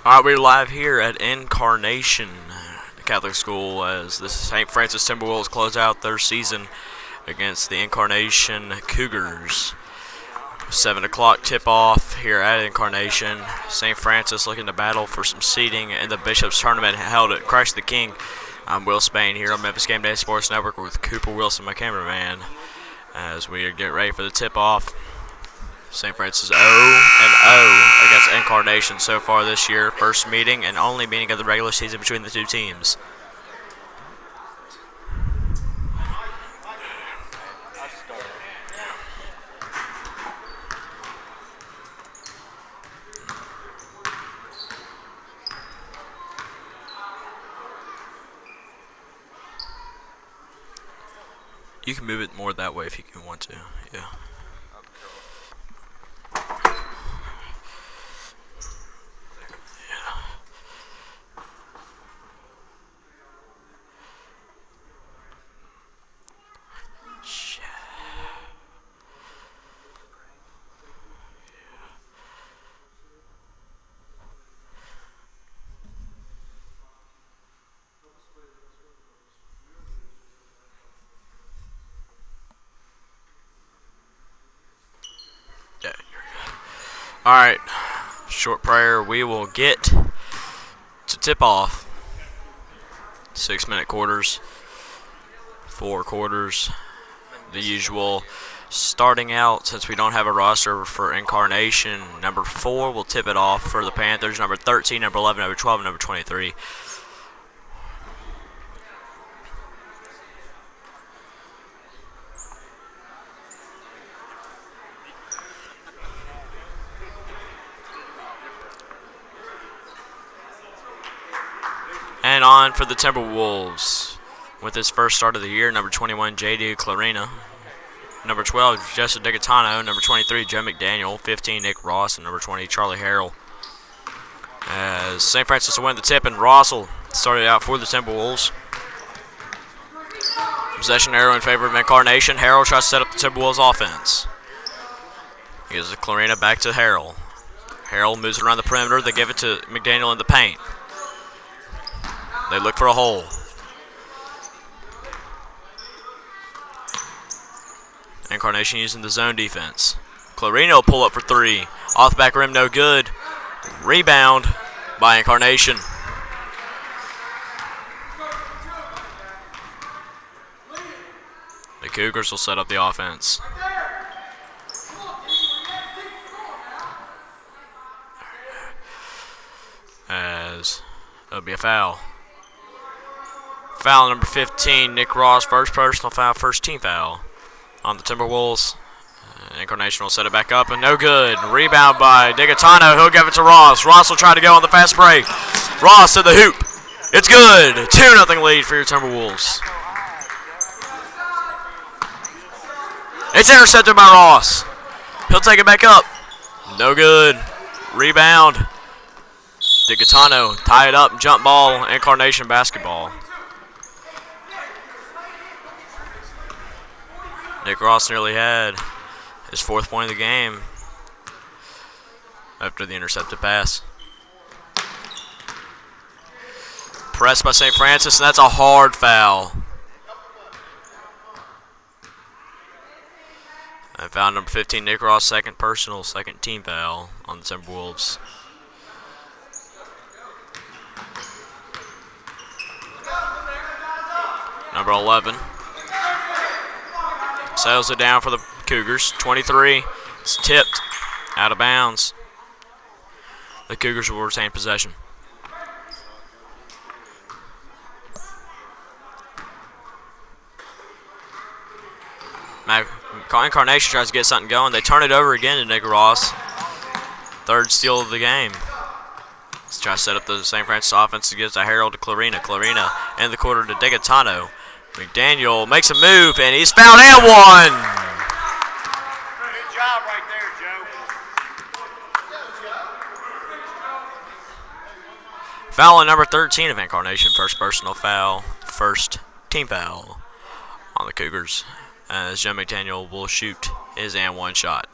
Alright, we're live here at Incarnation Catholic School as the St. Francis Timberwolves close out their season against the Incarnation Cougars. 7 o'clock tip-off here at Incarnation. St. Francis looking to battle for some seeding in the Bishop's Tournament held at Christ the King. I'm Will Spain here on Memphis Game Day Sports Network with Cooper Wilson, my cameraman, as we get ready for the tip-off. St. Francis 0-0 against Incarnation so far this year. First meeting and only meeting of the regular season between the two teams. You can move it more that way if you can want to. Yeah. Alright, short prayer. We will get to tip off. 6-minute quarters, 4 quarters, the usual. Starting out, since we don't have a roster for Incarnation, number 4 will tip it off for the Panthers, number 13, number 11, number 12, and number 23. And on for the Timberwolves with his first start of the year, number 21, J.D. Clarina. Number 12, Jesse Digatano. Number 23, Joe McDaniel. 15, Nick Ross. And number 20, Charlie Harrell. As St. Francis will win the tip, and Ross will start it out for the Timberwolves. Possession arrow in favor of Incarnation. Harrell tries to set up the Timberwolves offense. He gives Clarina back to Harrell. Harrell moves around the perimeter. They give it to McDaniel in the paint. They look for a hole. Incarnation using the zone defense. Clarino pull up for 3. Off the back rim, no good. Rebound by Incarnation. The Cougars will set up the offense. As it'll be a foul. Foul number 15, Nick Ross, first personal foul, first team foul on the Timberwolves. Incarnation will set it back up, and no good. Rebound by Digatano. He'll give it to Ross. Ross will try to go on the fast break. Ross to the hoop. It's good. 2-0 lead for your Timberwolves. It's intercepted by Ross. He'll take it back up. No good. Rebound. Digatano tie it up, jump ball, Incarnation basketball. Nick Ross nearly had his 4th point of the game after the intercepted pass. Pressed by St. Francis, and that's a hard foul. And foul number 15, Nick Ross, second personal, second team foul on the Timberwolves. Number 11. Sails it down for the Cougars. 23. It's tipped out of bounds. The Cougars will retain possession. Incarnation tries to get something going. They turn it over again to Nick Ross. 3rd steal of the game. Let's try to set up the St. Francis offense. It gives a Harold to Clarina. Clarina in the quarter to Digatano. McDaniel makes a move, and he's fouled and one. Good job right there, Joe. Foul on number 13 of Incarnation. First personal foul, first team foul on the Cougars. As Joe McDaniel will shoot his and one shot.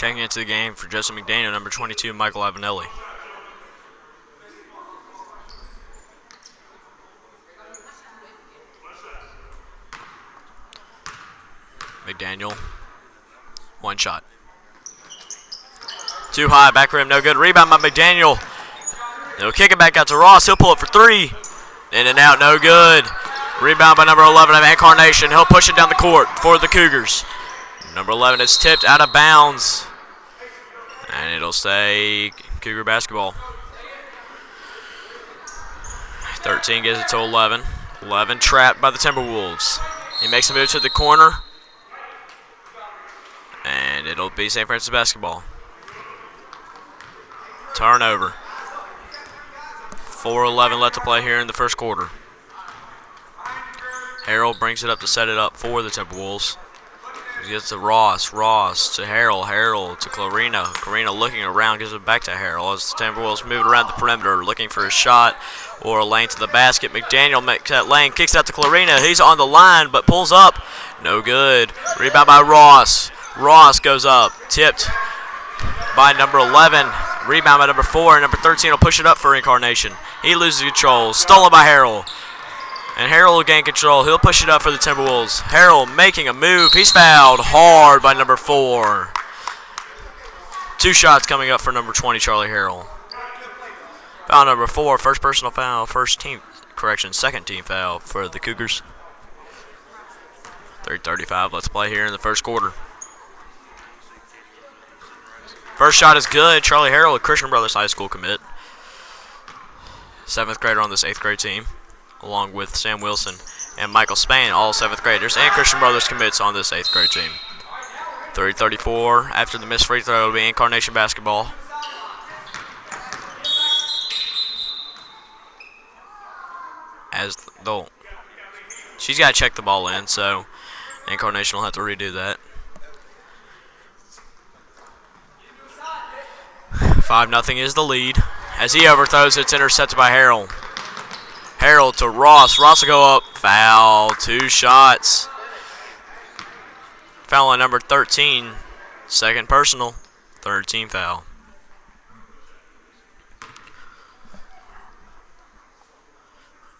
Checking into the game for Joseph McDaniel, number 22, Michael Avenelli. McDaniel, one shot. Too high, back rim, no good. Rebound by McDaniel. They'll kick it back out to Ross. He'll pull it for three. In and out, no good. Rebound by number 11 of Incarnation. He'll push it down the court for the Cougars. Number 11 is tipped out of bounds. And it'll stay Cougar basketball. 13 gives it to 11. 11 trapped by the Timberwolves. He makes a move to the corner. And it'll be St. Francis basketball. Turnover. 4:11 left to play here in the first quarter. Harrell brings it up to set it up for the Timberwolves. He gets to Ross. Ross to Harrell. Harrell to Clarina. Clarina looking around, gives it back to Harrell as the Timberwolves move around the perimeter, looking for a shot or a lane to the basket. McDaniel makes that lane, kicks out to Clarina. He's on the line, but pulls up. No good. Rebound by Ross. Ross goes up. Tipped by number 11. Rebound by number 4. And number 13 will push it up for Incarnation. He loses control. Stolen by Harrell. And Harrell will gain control. He'll push it up for the Timberwolves. Harrell making a move. He's fouled hard by number 4. 2 shots coming up for number 20, Charlie Harrell. Foul number 4. First personal foul. Second team foul for the Cougars. 3:35. Let's play here in the first quarter. First shot is good. Charlie Harrell, a Christian Brothers High School commit. 7th grader on this 8th grade team, along with Sam Wilson and Michael Spain, all 7th graders, and Christian Brothers commits on this 8th grade team. 3:34 after the missed free throw, it'll be Incarnation basketball. As though she's got to check the ball in, so Incarnation will have to redo that. 5-0 is the lead. As he overthrows, it's intercepted by Harrell. Harrell to Ross. Ross will go up. Foul. 2 shots. Foul on number 13. Second personal. 3rd team foul.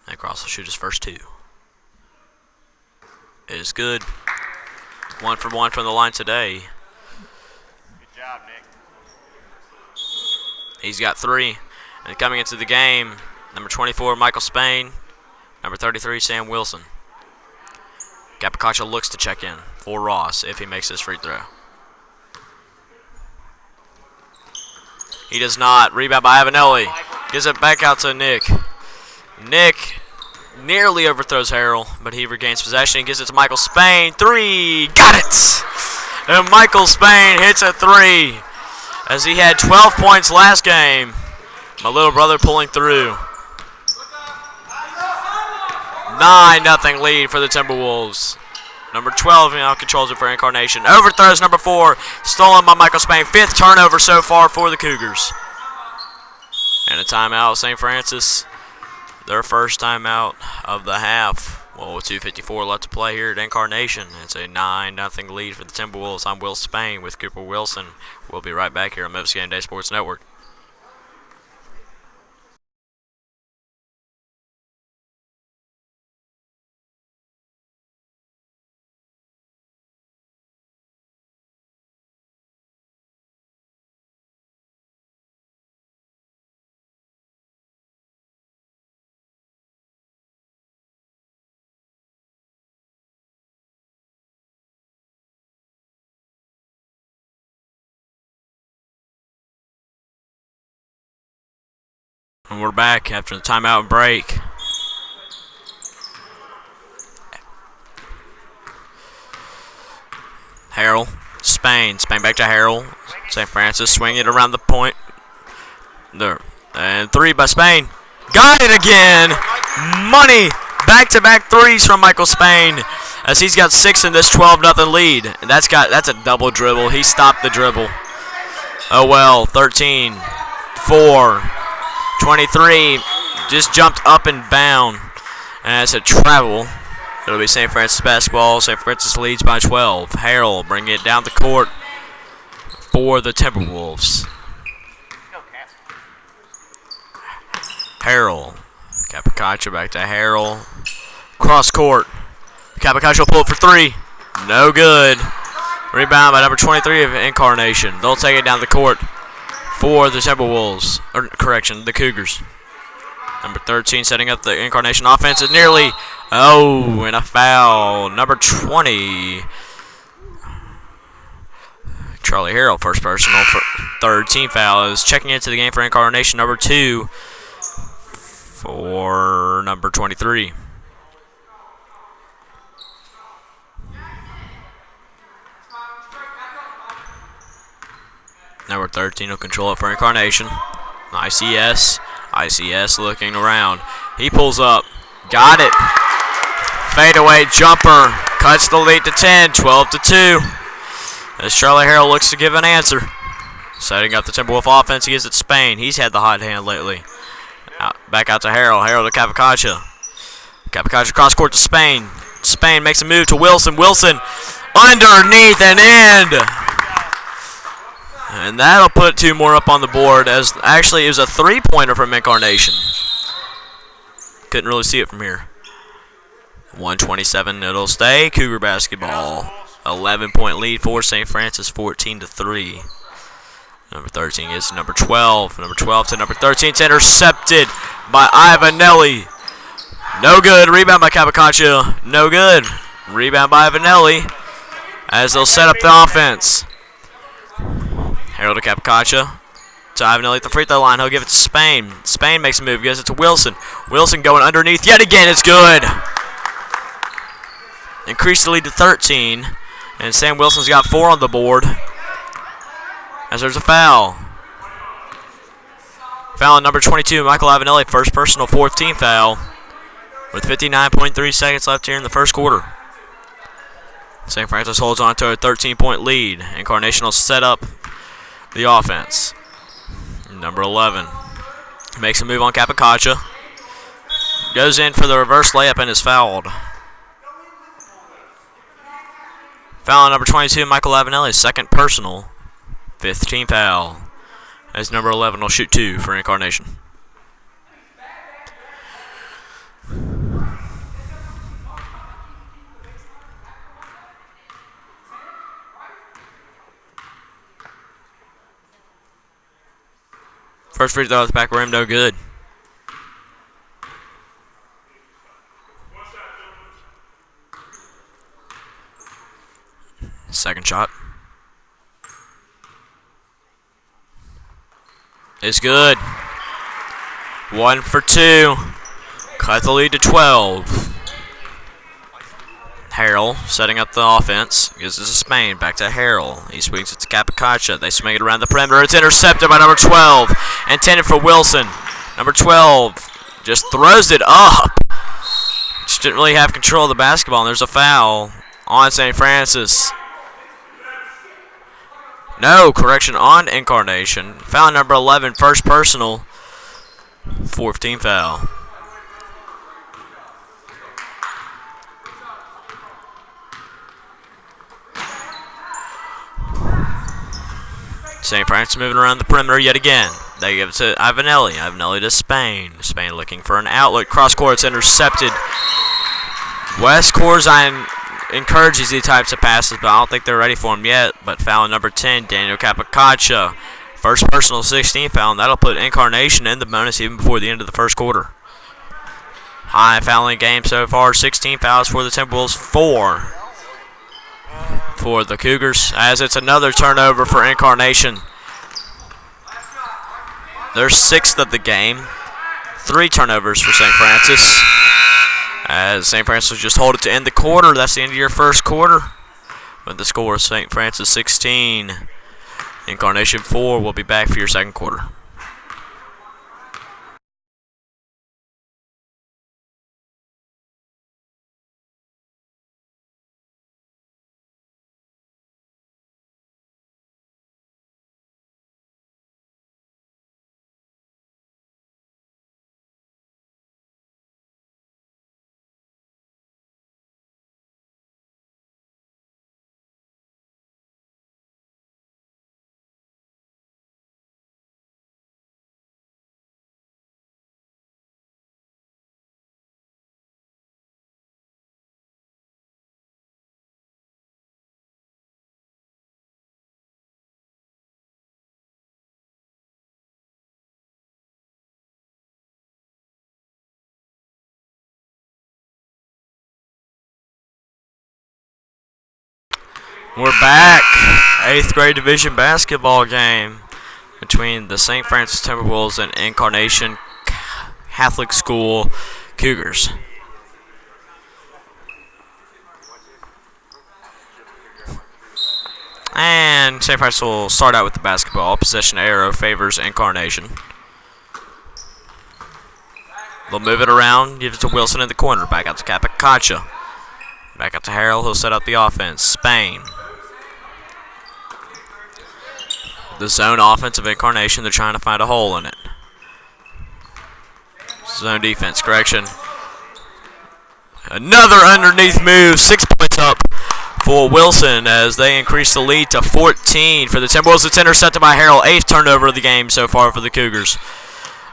And Ross will shoot his first 2. It is good. 1 for 1 from the line today. Good job, Nick. He's got 3. And coming into the game, number 24, Michael Spain. Number 33, Sam Wilson. Capicacho looks to check in for Ross if he makes his free throw. He does not. Rebound by Avenelli. Gives it back out to Nick. Nick nearly overthrows Harrell, but he regains possession and gives it to Michael Spain. 3. Got it! And Michael Spain hits a 3. As he had 12 points last game. My little brother pulling through. 9-0 lead for the Timberwolves. Number 12 now controls it for Incarnation. Overthrows number 4. Stolen by Michael Spain. 5th turnover so far for the Cougars. And a timeout, St. Francis. Their first timeout of the half. Well, with 2:54 left to play here at Incarnation. It's a 9-0 lead for the Timberwolves. I'm Will Spain with Cooper Wilson. We'll be right back here on Memphis Game Day Sports Network. And we're back after the timeout break. Harrell, Spain back to Harrell. St. Francis swing it around the point. There. And 3 by Spain. Got it again! Money! Back-to-back 3s from Michael Spain, as he's got 6 in this 12-0 lead. And that's a double dribble. He stopped the dribble. Oh well, 13, 4, 23, just jumped up and down. And it's a travel. It'll be St. Francis basketball. St. Francis leads by 12. Harrell bringing it down the court for the Timberwolves. Harrell. Capicacho back to Harrell. Cross court. Capicacho will pull it for three. No good. Rebound by number 23 of Incarnation. They'll take it down the court for the Timberwolves. Or, correction, the Cougars. Number 13 setting up the Incarnation offense. Is nearly. Oh, and a foul. Number 20. Charlie Harrell, first personal, for third team foul, is checking into the game for Incarnation. Number 2 for number 23. Number 13 will control it for Incarnation. ICS looking around. He pulls up. Got it. Fadeaway jumper. Cuts the lead to 10, 12-2. As Charlie Harrell looks to give an answer. Setting up the Timberwolf offense, he gives it to Spain. He's had the hot hand lately. Back out to Harrell. Harrell to Capicacho. Capicacho cross court to Spain. Spain makes a move to Wilson. Wilson underneath and in. And that'll put two more up on the board, as actually it was a three-pointer from Incarnation. Couldn't really see it from here. 127, it'll stay. Cougar basketball. 11-point lead for St. Francis, 14-3. Number 13 is number 12. Number 12 to number 13. It's intercepted by Ivanelli. No good. Rebound by Capicacho. No good. Rebound by Ivanelli as they'll set up the offense. Harold to Capicacho. To Ivanelli at the free throw line. He'll give it to Spain. Spain makes a move. Gives it to Wilson. Wilson going underneath. Yet again, it's good. Increased the lead to 13. And Sam Wilson's got 4 on the board. As there's a foul. Foul on number 22, Michael Ivanelli. First personal, fourth team foul. With 59.3 seconds left here in the first quarter. St. Francis holds on to a 13-point lead. Incarnation will set up the offense. Number 11 makes a move on Capicacho. Goes in for the reverse layup and is fouled. Foul on number 22, Michael Ivanelli. Second personal, fifth team foul. As number 11 will shoot 2 for Incarnation. First free throw at the back rim, no good. Second shot. It's good. 1 for 2. Cut the lead to 12. Harrell setting up the offense. Gives it to Spain. Back to Harrell. He swings it to Capicacho. They swing it around the perimeter. It's intercepted by number 12. Intended for Wilson. Number 12 just throws it up. Just didn't really have control of the basketball. And there's a foul on St. Francis. No, correction on Incarnation. Foul number 11, first personal, fourth team foul. St. Francis moving around the perimeter yet again. They give it to Ivanelli. Ivanelli to Spain. Spain looking for an outlet. Cross court, it's intercepted. Wes Corzine encourages these types of passes, but I don't think they're ready for him yet. But foul number 10, Daniel Capicacho. First personal 16 foul, and that'll put Incarnation in the bonus even before the end of the first quarter. High fouling game so far, 16 fouls for the Timberwolves, 4 for the Cougars, as it's another turnover for Incarnation. Their 6th of the game. 3 turnovers for St. Francis. As St. Francis will just hold it to end the quarter. That's the end of your first quarter. With the score of St. Francis 16, Incarnation 4. We'll be back for your second quarter. We're back. 8th grade division basketball game between the St. Francis Timberwolves and Incarnation Catholic School Cougars. And St. Francis will start out with the basketball. Possession arrow favors Incarnation. They'll move it around, give it to Wilson in the corner. Back out to Capicacha. Back out to Harrell. He'll set up the offense. Spain. The zone offense of Incarnation. They're trying to find a hole in it. Zone defense. Correction. Another underneath move. 6 points up for Wilson as they increase the lead to 14 for the Timberwolves. It's intercepted by Harrell. 8th turnover of the game so far for the Cougars.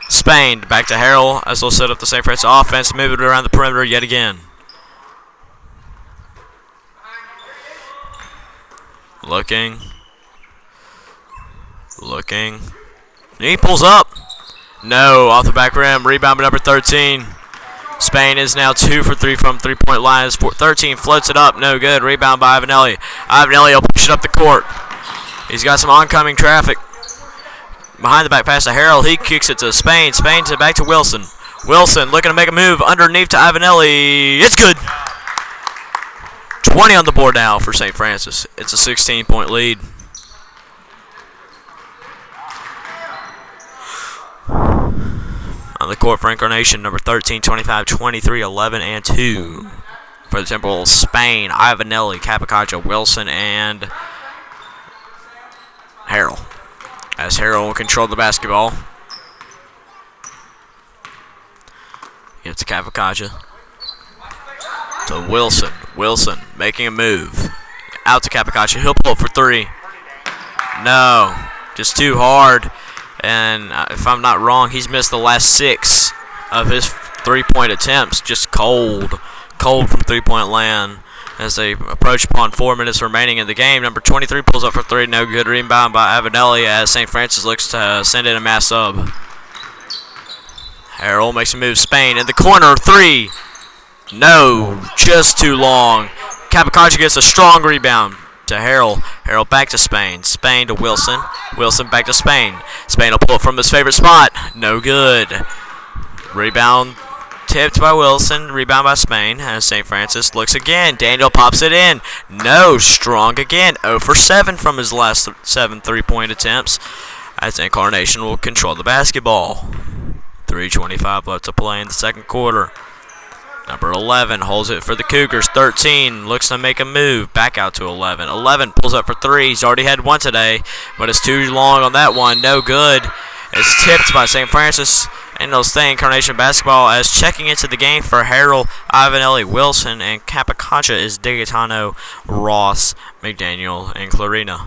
Spain back to Harrell as they'll set up the St. Francis offense. Move it around the perimeter yet again. Looking. He pulls up. No, off the back rim. Rebound by number 13. Spain is now 2 for 3 from three-point line. 13 floats it up. No good. Rebound by Ivanelli. Ivanelli will push it up the court. He's got some oncoming traffic. Behind the back pass to Harrell. He kicks it to Spain. Spain back to Wilson. Wilson looking to make a move underneath to Ivanelli. It's good. 20 on the board now for St. Francis. It's a 16-point lead. On the court for Incarnation, number 13, 25, 23, 11, and 2. For the Timberwolves, Spain, Ivanelli, Capicacha, Wilson, and Harrell. As Harrell will control the basketball. Gets to Capicacha. To Wilson. Wilson making a move. Out to Capicacha. He'll pull up for 3. No. Just too hard. And if I'm not wrong, he's missed the last 6 of his three-point attempts. Just cold from three-point land as they approach upon 4 minutes remaining in the game. Number 23 pulls up for 3. No good. Rebound by Avenelli as St. Francis looks to send in a mass sub. Harrell makes a move. Spain in the corner. 3. No. Just too long. Capicacha gets a strong rebound to Harrell. Harrell back to Spain. Spain to Wilson. Wilson back to Spain. Spain will pull it from his favorite spot. No good. Rebound tipped by Wilson. Rebound by Spain. As St. Francis looks again. Daniel pops it in. No. Strong again. 0 for 7 from his last 7 three-point attempts. As Incarnation will control the basketball. 3:25 left to play in the second quarter. Number 11 holds it for the Cougars. 13 looks to make a move. Back out to 11. 11 pulls up for 3. He's already had one today, but it's too long on that one. No good. It's tipped by St. Francis, and it'll stay Incarnation basketball as checking into the game for Harrell, Ivanelli, Wilson, and Capicacha is Digatano, Ross, McDaniel, and Clarina.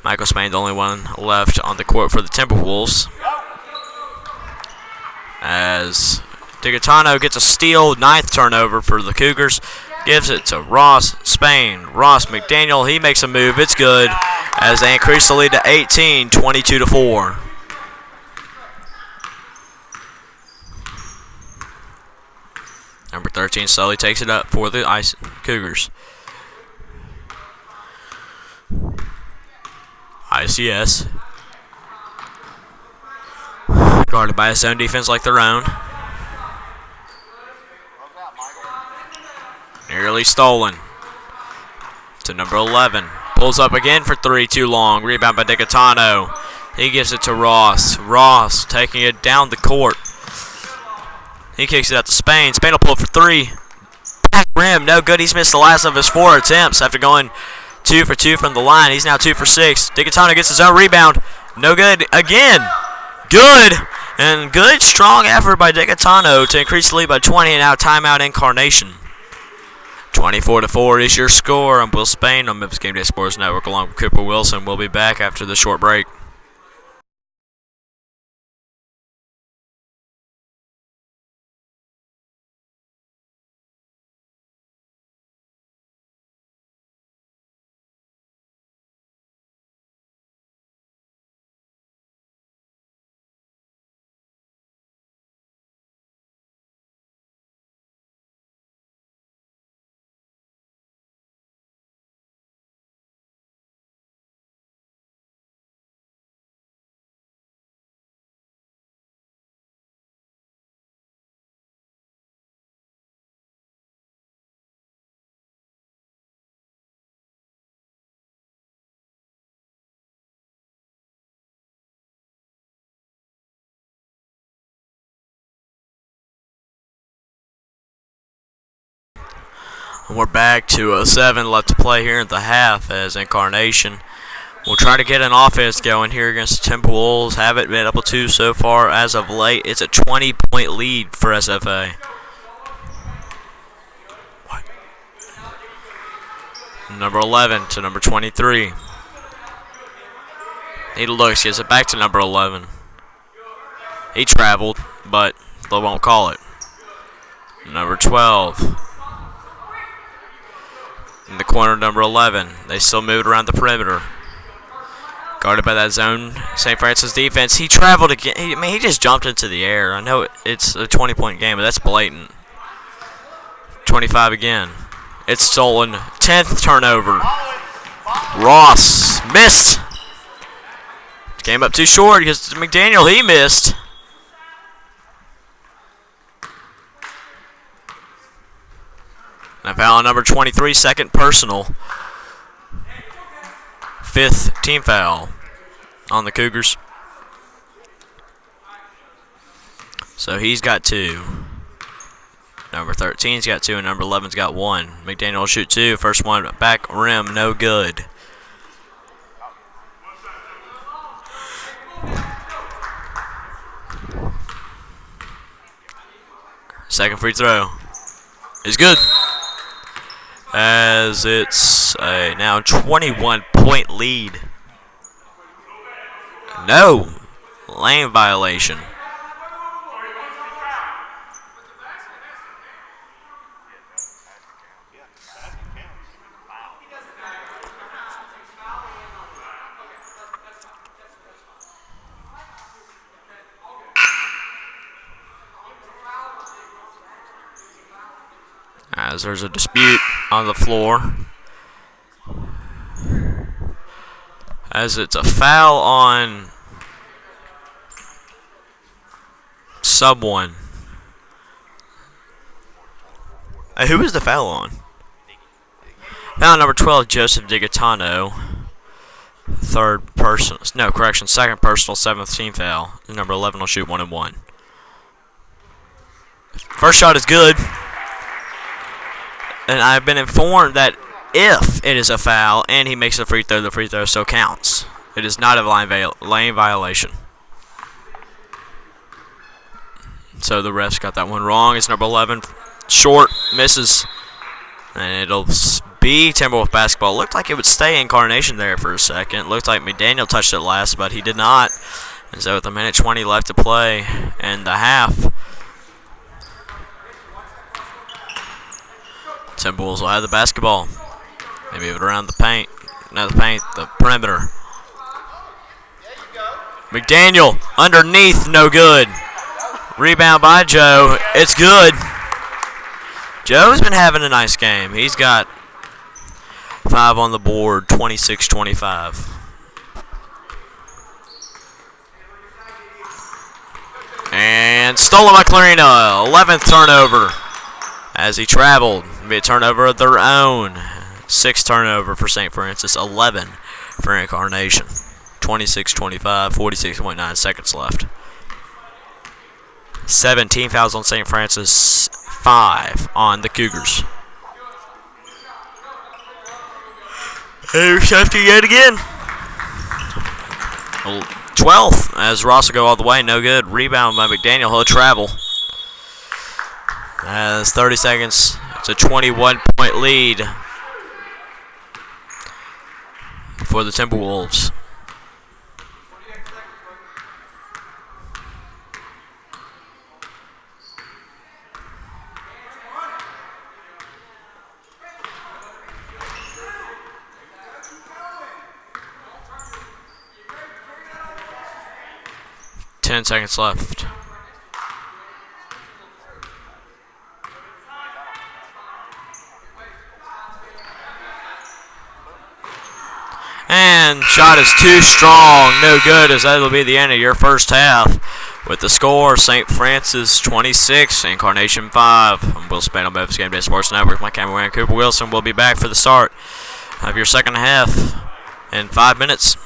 Michael Spain, the only one left on the court for the Timberwolves. As Digatano gets a steal, 9th turnover for the Cougars. Gives it to Ross, Spain. Ross, McDaniel, he makes a move. It's good as they increase the lead to 18, 22-4. Number 13 slowly takes it up for the Cougars. ICS. Guarded by a zone defense like their own. Nearly stolen. To number 11. Pulls up again for 3, too long. Rebound by Digatano. He gives it to Ross. Ross taking it down the court. He kicks it out to Spain. Spain will pull up for 3. Back rim, no good. He's missed the last of his 4 attempts after going 2 for 2 from the line. He's now 2 for 6. Digatano gets his own rebound. No good again. Good. And good, strong effort by Digatano to increase the lead by 20. And now timeout Incarnation. 24-4 is your score. I'm Will Spain on Memphis Game Day Sports Network along with Cooper Wilson. We'll be back after the short break. We're back to 7 left to play here in the half as Incarnation will try to get an offense going here against the Timberwolves. Haven't been able to so far as of late. It's a 20-point lead for SFA. Number 11 to number 23. He looks, gives it back to number 11. He traveled, but they won't call it. Number 12. In the corner, number 11. They still moved around the perimeter. Guarded by that zone St. Francis defense. He traveled again. He just jumped into the air. I know it's a 20-point game, but that's blatant. 25 again. It's stolen. 10th turnover. Ross missed. Came up too short because McDaniel, he missed. And foul on number 23, second personal. 5th team foul on the Cougars. So he's got 2. Number 13's got 2, and number 11's got 1. McDaniel will shoot 2. First one back rim, no good. Second free throw is good, as it's a now 21-point lead. No lane violation. As there's a dispute on the floor, as it's a foul on someone. Who was the foul on? Foul number 12, Joseph DiGaetano. Second personal, 7th team foul. Number 11 will shoot 1 and 1. First shot is good. And I've been informed that if it is a foul and he makes the free throw still counts. It is not a lane violation. So the refs got that one wrong. It's number 11. Short, misses. And it'll be Timberwolves basketball. Looked like it would stay Incarnation there for a second. Looked like McDaniel touched it last, but he did not. And so with a minute 20 left to play in the half, Timberwolves will have the basketball. They move it around the paint. Not the paint, the perimeter. McDaniel underneath, no good. Rebound by Joe. It's good. Joe's been having a nice game. He's got 5 on the board, 26-25. And stolen by Clarina. 11th turnover as he traveled. Be a turnover of their own. 6th turnover for St. Francis, 11 for Incarnation. 26-25, 46.9 seconds left. 17 fouls on St. Francis, 5 on the Cougars. Here's safety yet again. 12th as Ross will go all the way, no good. Rebound by McDaniel, he'll travel. As 30 seconds, it's a 21-point lead for the Timberwolves. Ten seconds left. And shot is too strong, no good, as that'll be the end of your first half. With the score, St. Francis 26, Incarnation 5. I'm Will Span on Memphis Game Day Sports Network. My cameraman Cooper Wilson will be back for the start of your second half in 5 minutes.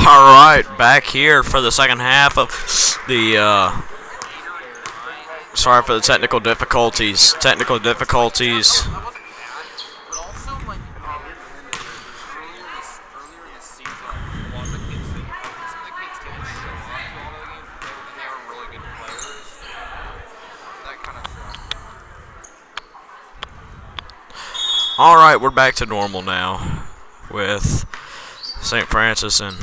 All right, back here for the second half of the. Sorry for the technical difficulties. All right, we're back to normal now with St. Francis and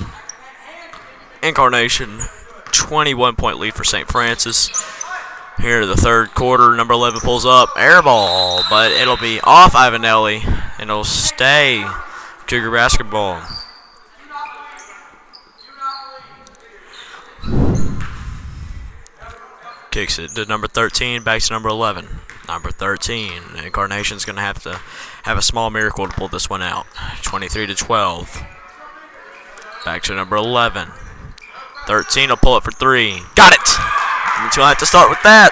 Incarnation. 21-point lead for St. Francis. Here to the third quarter, number 11 pulls up, air ball, but it'll be off Ivanelli, and it'll stay Cougar basketball. Kicks it to number 13, back to number 11. Number 13, Incarnation's going to have a small miracle to pull this one out. 23-12. Back to number 11. 13 will pull it for 3. Got it! He's going to have to start with that.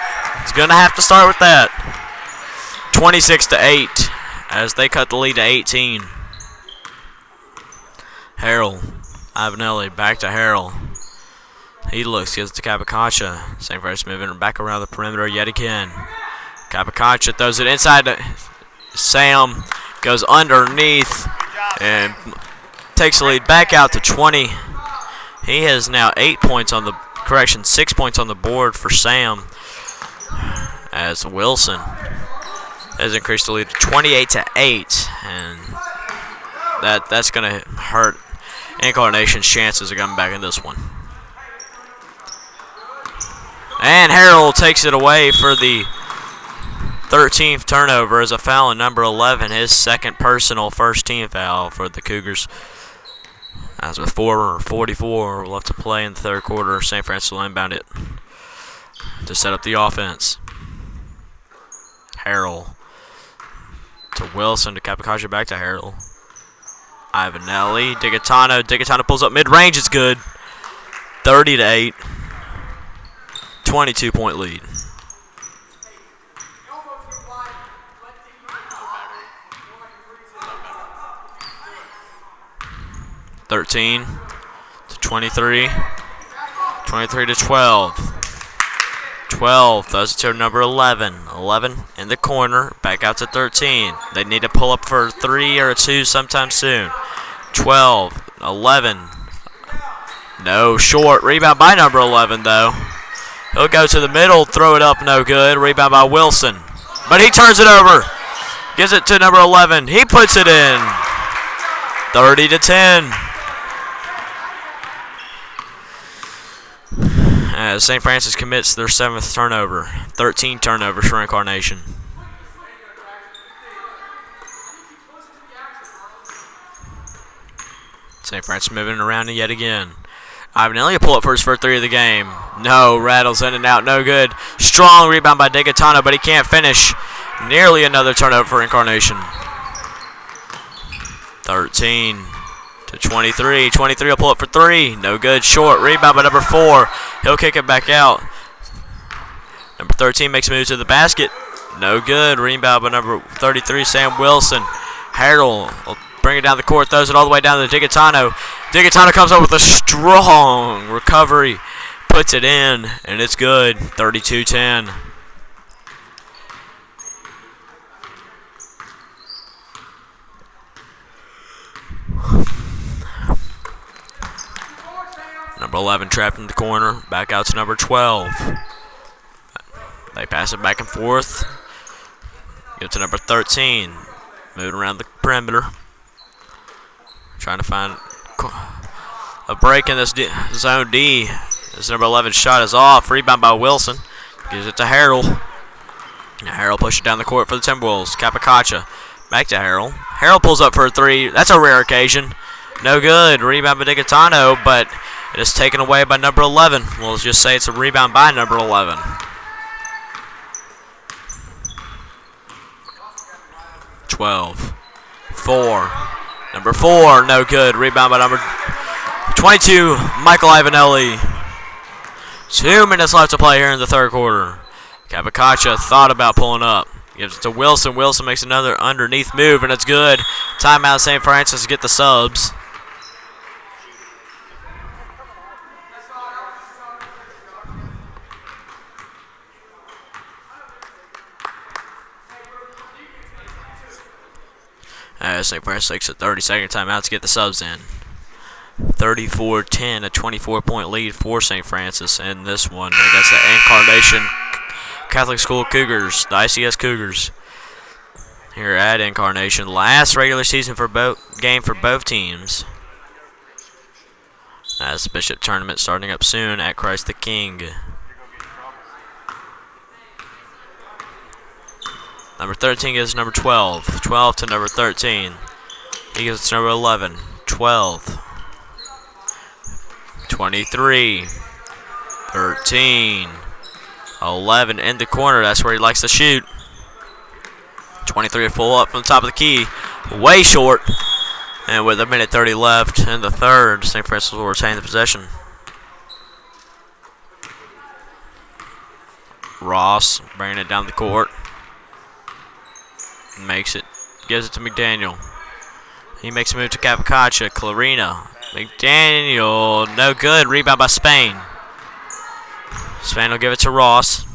26-8 as they cut the lead to 18. Harrell, Ivanelli, back to Harrell. He looks, gives it to Capicacha. St. Francis moving back around the perimeter yet again. Capicacha throws it inside to Sam, goes underneath, and takes the lead back out to 20. He has now 6 points on the board for Sam, as Wilson has increased the lead to 28-8, and that's going to hurt Incarnation's chances of coming back in this one. And Harrell takes it away for the 13th turnover as a foul on number 11, his second personal first-team foul for the Cougars. As with 4:44 left to play in the third quarter, St. Francis will inbound it to set up the offense. Harrell to Wilson to Capicacha, back to Harrell. Ivanelli, Digatano pulls up mid-range, it's good. 30-8. 22-point lead. (13 to 23). 23 to 12. 12 throws it to number 11. 11 in the corner, back out to 13. They need to pull up for a 3 or a 2 sometime soon. 12, 11. No, short. Rebound by number 11, though. He'll go to the middle, throw it up, no good. Rebound by Wilson. But he turns it over. Gives it to number 11. He puts it in. 30 to 10. As St. Francis commits their 7th turnover. 13 turnovers for Incarnation. St. Francis moving around yet again. Ivanelli will pull up for his first 3 of the game. No, rattles in and out, no good. Strong rebound by Digatano, but he can't finish. Nearly another turnover for Incarnation. 13 to 23. 23 will pull up for 3. No good. Short rebound by number 4. He'll kick it back out. Number 13 makes a move to the basket. No good. Rebound by number 33, Sam Wilson. Harrell will bring it down the court, throws it all the way down to Digatano. Digatano comes up with a strong recovery, puts it in, and it's good. 32-10. Number 11 trapped in the corner, back out to number 12. They pass it back and forth. Give it to number 13. Moving around the perimeter. Trying to find a break in this zone D. This number 11 shot is off. Rebound by Wilson. Gives it to Harrell. Now Harrell pushes it down the court for the Timberwolves. Capicacha. Back to Harrell. Harrell pulls up for a 3. That's a rare occasion. No good. Rebound by Digatano, but it is taken away by number 11. We'll just say it's a rebound by number 11. (12-4). Number 4, no good. Rebound by number 22, Michael Ivanelli. 2 minutes left to play here in the third quarter. Capicacha thought about pulling up. Gives it to Wilson. Wilson makes another underneath move, and it's good. Timeout St. Francis to get the subs. St. Francis takes a 30-second timeout to get the subs in. 34-10, a 24-point lead for St. Francis in this one against the Incarnation Catholic School Cougars, the ICS Cougars. Here at Incarnation, last regular season game for both teams. As the Bishop tournament starting up soon at Christ the King. Number 13 gives number 12. 12 to number 13. He gives number 11. 12. 23. 13. 11 in the corner. That's where he likes to shoot. 23 full up from the top of the key. Way short. And with a minute 30 left in the third, St. Francis will retain the possession. Ross bringing it down the court. Makes it. Gives it to McDaniel. He makes a move to Capicacha. Clarina. McDaniel. No good. Rebound by Spain. Spain will give it to Ross.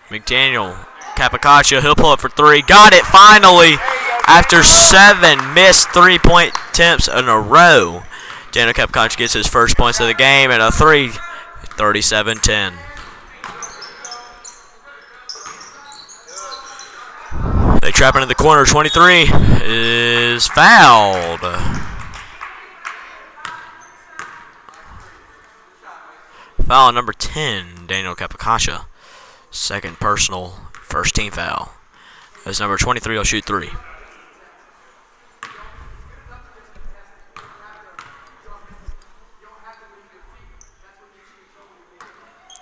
McDaniel. Capicacha. He'll pull it for three. Got it finally. After 7 missed 3-point attempts in a row. Daniel Capicacha gets his first points of the game and a three. 37-10. They trap into the corner. 23 is fouled. Foul number 10, Daniel Capicacha. Second personal, first team foul. As number 23 will shoot three.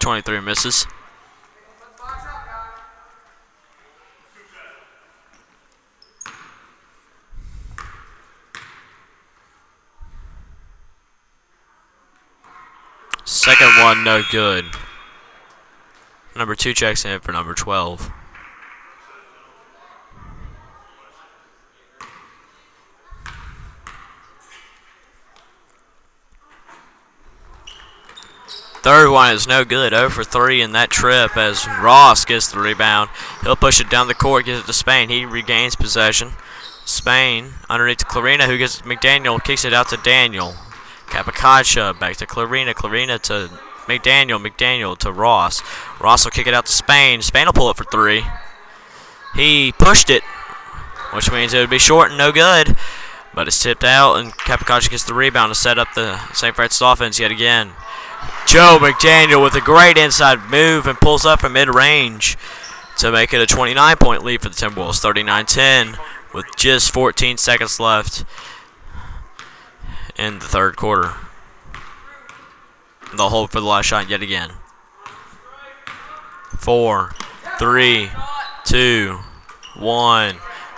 .23 misses. Second one, no good. Number 2 checks in for number 12. Third one is no good. 0 for 3 in that trip as Ross gets the rebound. He'll push it down the court, gives it to Spain. He regains possession. Spain underneath to Clarina, who gets McDaniel, kicks it out to Daniel. Capicacha back to Clarina. Clarina to McDaniel. McDaniel to Ross. Ross will kick it out to Spain. Spain will pull it for three. He pushed it, which means it would be short and no good. But it's tipped out, and Capicacha gets the rebound to set up the St. Francis offense yet again. Joe McDaniel with a great inside move and pulls up from mid-range to make it a 29-point lead for the Timberwolves. 39-10 with just 14 seconds left in the third quarter. They'll hold for the last shot yet again. 4, 3, 2, 1,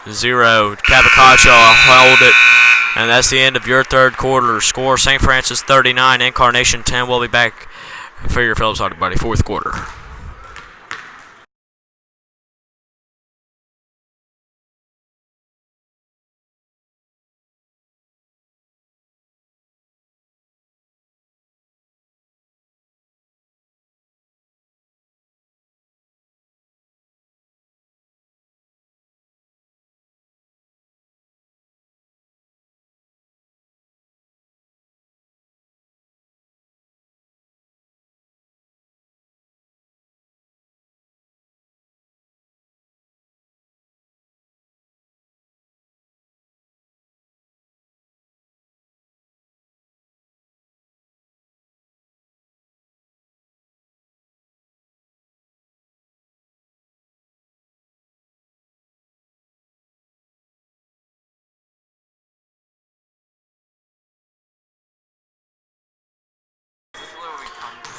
0. Capicacha held it. And that's the end of your third quarter. Score St. Francis 39, Incarnation 10. We'll be back for your Phillips Auto Body fourth quarter.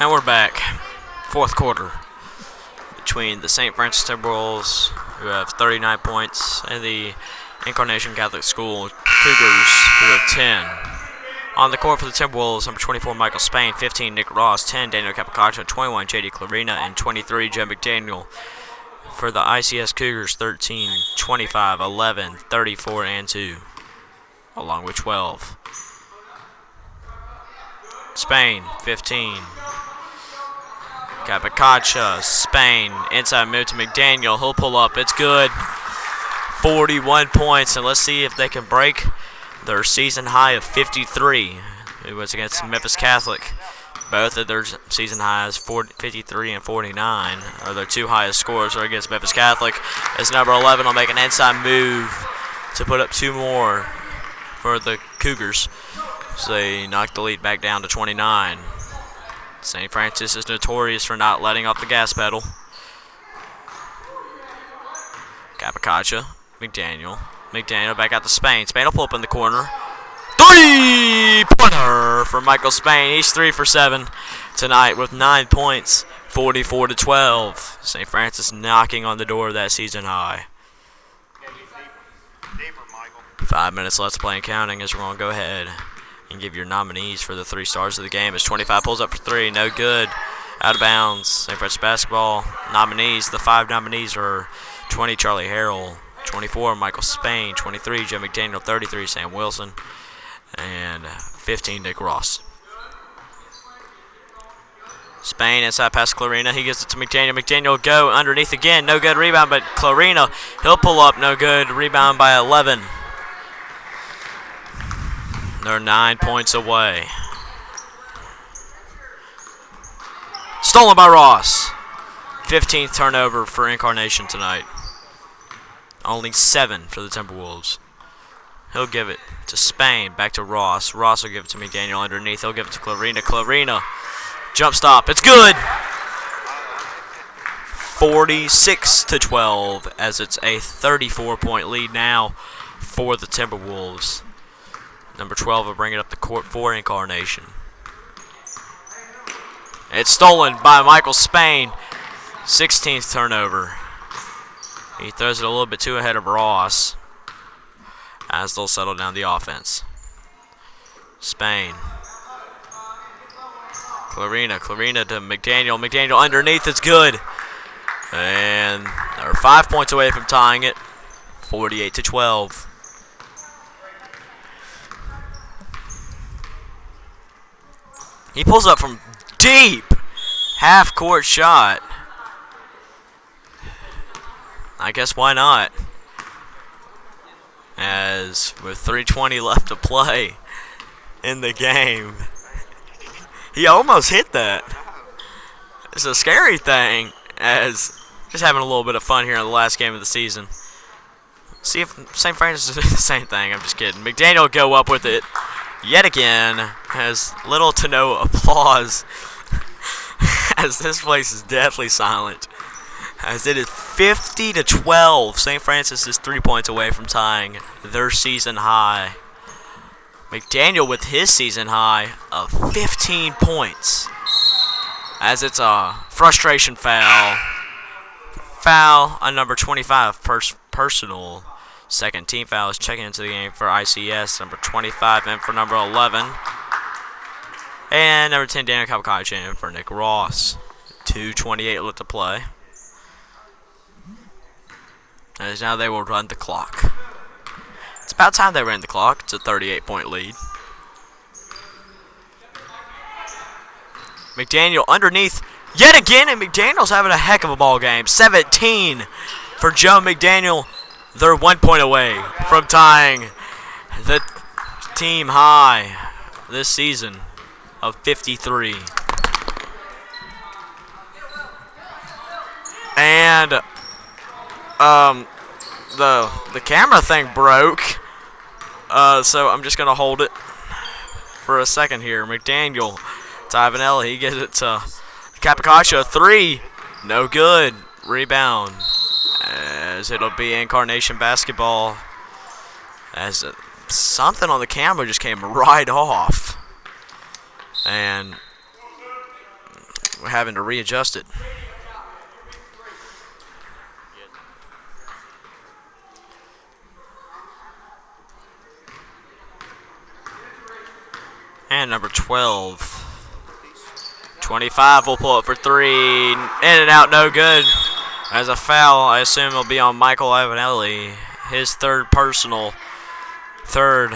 And we're back. Fourth quarter between the St. Francis Timberwolves, who have 39 points, and the Incarnation Catholic School Cougars, who have 10. On the court for the Timberwolves, number 24, Michael Spain, 15, Nick Ross, 10, Daniel Capicacha, 21, J.D. Clarina, and 23, Joe McDaniel. For the ICS Cougars, 13, 25, 11, 34, and 2, along with 12. Spain, 15. Capicacha, Spain, inside move to McDaniel. He'll pull up. It's good. 41 points, and let's see if they can break their season high of 53. It was against Memphis Catholic. Both of their season highs, 53 and 49, are their two highest scores are against Memphis Catholic. As number 11 will make an inside move to put up two more for the Cougars. So they knock the lead back down to 29. St. Francis is notorious for not letting off the gas pedal. Capicacha, McDaniel back out to Spain. Spain will pull up in the corner. Three-pointer for Michael Spain. He's 3 for 7 tonight with 9 points, 44-12. St. Francis knocking on the door of that season high. 5 minutes left to play and counting as we're going to go ahead and give your nominees for the 3 stars of the game. As 25 pulls up for 3, no good. Out of bounds. St. Francis basketball nominees. The 5 nominees are 20, Charlie Harrell. 24, Michael Spain. 23, Joe McDaniel. 33, Sam Wilson. And 15, Nick Ross. Spain inside pass Clarina. He gives it to McDaniel. McDaniel will go underneath again. No good rebound, but Clarina, he'll pull up. No good. Rebound by 11. They're 9 points away. Stolen by Ross. 15th turnover for Incarnation tonight. Only 7 for the Timberwolves. He'll give it to Spain. Back to Ross. Ross will give it to McDaniel underneath. He'll give it to Clarina. Clarina. Jump stop. It's good. 46-12 as it's a 34-point lead now for the Timberwolves. Number 12 will bring it up the court for Incarnation. It's stolen by Michael Spain. 16th turnover. He throws it a little bit too ahead of Ross as they'll settle down the offense. Spain. Clarina to McDaniel. McDaniel underneath. It's good. And they're 5 points away from tying it. 48-12. He pulls up from deep. Half-court shot. I guess why not? As with 3:20 left to play in the game, he almost hit that. It's a scary thing, as just having a little bit of fun here in the last game of the season. See if St. Francis does the same thing. I'm just kidding. McDaniel will go up with it yet again. Has little to no applause as this place is deathly silent. As it is 50-12. St. Francis is 3 points away from tying their season high. McDaniel with his season high of 15 points. As it's a frustration foul. Foul on number 25, personal. Second team foul is checking into the game for ICS. Number 25 in for number 11. And number 10, Daniel Capicacha in for Nick Ross. 2:28 left to play. As now they will run the clock. It's about time they ran the clock. It's a 38-point lead. McDaniel underneath yet again, and McDaniel's having a heck of a ball game. 17 for Joe McDaniel. They're 1 point away from tying the team high this season of 53. And the camera thing broke, so I'm just gonna hold it for a second here. McDaniel to Ivanelli, he gets it to Capicacha. 3, no good. Rebound, as it'll be Incarnation basketball. As something on the camera just came right off, and we're having to readjust it. And number 12. 25 will pull up for 3. In and out, no good. As a foul, I assume it'll be on Michael Ivanelli. His third personal. Third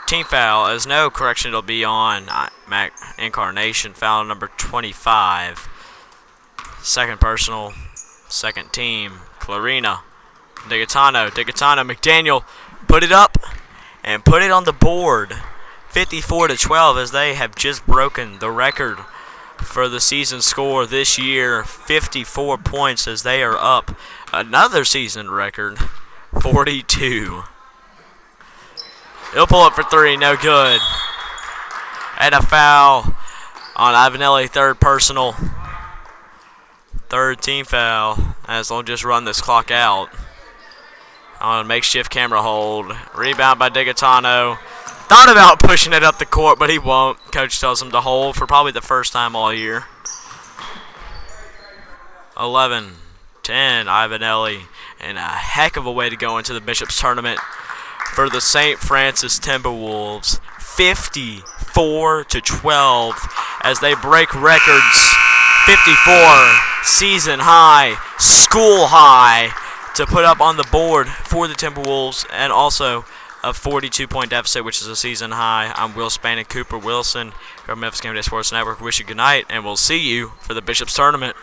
team foul. As no correction, it'll be on Incarnation. Foul number 25. Second personal. Second team. Clarina. DeGatano, McDaniel put it up and put it on the board. 54-12 as they have just broken the record for the season score this year. 54 points as they are up. Another season record, 42. He'll pull up for three, no good. And a foul on Ivanelli, third personal. Third team foul as they'll just run this clock out. On a makeshift camera hold. Rebound by DeGatano. Thought about pushing it up the court, but he won't. Coach tells him to hold for probably the first time all year. 11-10, Ivanelli. And a heck of a way to go into the Bishop's tournament for the St. Francis Timberwolves. 54-12 as they break records. 54 season high, school high to put up on the board for the Timberwolves, and also a 42-point deficit, which is a season high. I'm Will Spain and Cooper Wilson from Memphis Game Day Sports Network. Wish you good night, and we'll see you for the Bishop's tournament.